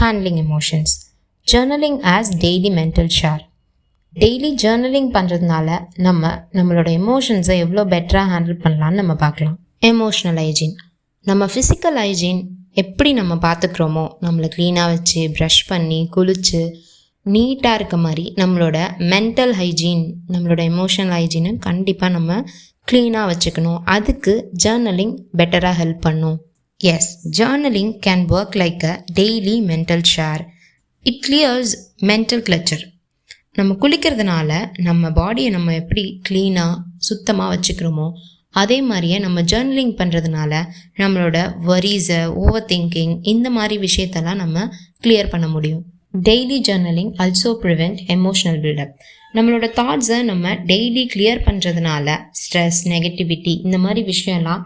Handling emotions. Journaling as daily mental share. Daily journaling பண்ணுறதுனால நம்மளோட எமோஷன்ஸை எவ்வளோ பெட்டராக ஹேண்டில் பண்ணலான்னு நம்ம பார்க்கலாம். Emotional hygiene. நம்ம ஃபிசிக்கல் ஹைஜீன் எப்படி நம்ம பார்த்துக்கிறோமோ, நம்மளை க்ளீனாக வச்சு ப்ரஷ் பண்ணி குளித்து நீட்டாக இருக்க மாதிரி நம்மளோட மென்டல் ஹைஜீன், நம்மளோட எமோஷனல் ஹைஜீனை கண்டிப்பாக நம்ம க்ளீனாக வச்சுக்கணும். அதுக்கு ஜேர்னலிங் பெட்டராக ஹெல்ப் பண்ணும். Yes, journaling can work like a daily mental shower. It clears mental clutter. நம்ம குளிக்கிறதுனால நம்ம பாடியை நம்ம எப்படி க்ளீனாக சுத்தமாக வச்சுக்கிறோமோ, அதே மாதிரியே நம்ம ஜேர்னலிங் பண்ணுறதுனால நம்மளோட வரிஸை, ஓவர் திங்கிங், இந்த மாதிரி விஷயத்தெல்லாம் நம்ம கிளியர் பண்ண முடியும். Daily journaling also prevent emotional buildup. நம்மளோட தாட்ஸை நம்ம டெய்லி கிளியர் பண்ணுறதுனால ஸ்ட்ரெஸ், நெகட்டிவிட்டி, இந்த மாதிரி விஷயம்லாம்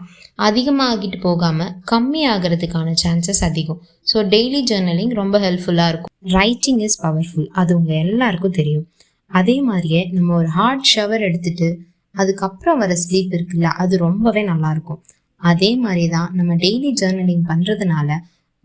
அதிகமாகிட்டு போகாமல் கம்மியாகிறதுக்கான சான்சஸ் அதிகம். ஸோ டெய்லி ஜேர்னலிங் ரொம்ப ஹெல்ப்ஃபுல்லாக இருக்கும். ரைட்டிங் இஸ் பவர்ஃபுல், அது உங்கள் எல்லாருக்கும் தெரியும். அதே மாதிரியே நம்ம ஒரு ஹாட் ஷவர் எடுத்துகிட்டு அதுக்கப்புறம் வர ஸ்லீப் இருக்குல்ல, அது ரொம்பவே நல்லாயிருக்கும். அதே மாதிரி தான் நம்ம டெய்லி ஜேர்னலிங் பண்ணுறதுனால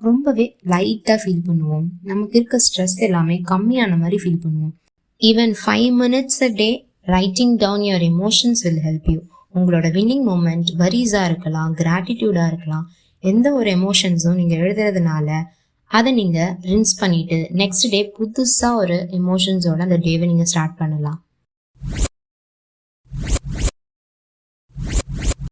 ரொம்பவே லைட்டாக ஃபீல் பண்ணுவோம். நமக்கு இருக்க ஸ்ட்ரெஸ் எல்லாமே கம்மியான மாதிரி ஃபீல் பண்ணுவோம். Even 5 minutes a day writing down your emotions will help you. உங்களோட வின்னிங் மூமெண்ட் வரிஸாக இருக்கலாம், கிராட்டிடியூடாக இருக்கலாம், எந்த ஒரு எமோஷன்ஸும் நீங்கள் எழுதுறதுனால அதை நீங்கள் ரின்ஸ் பண்ணிவிட்டு நெக்ஸ்ட் டே புதுசாக ஒரு எமோஷன்ஸோட அந்த டேவை நீங்கள் ஸ்டார்ட் பண்ணலாம்.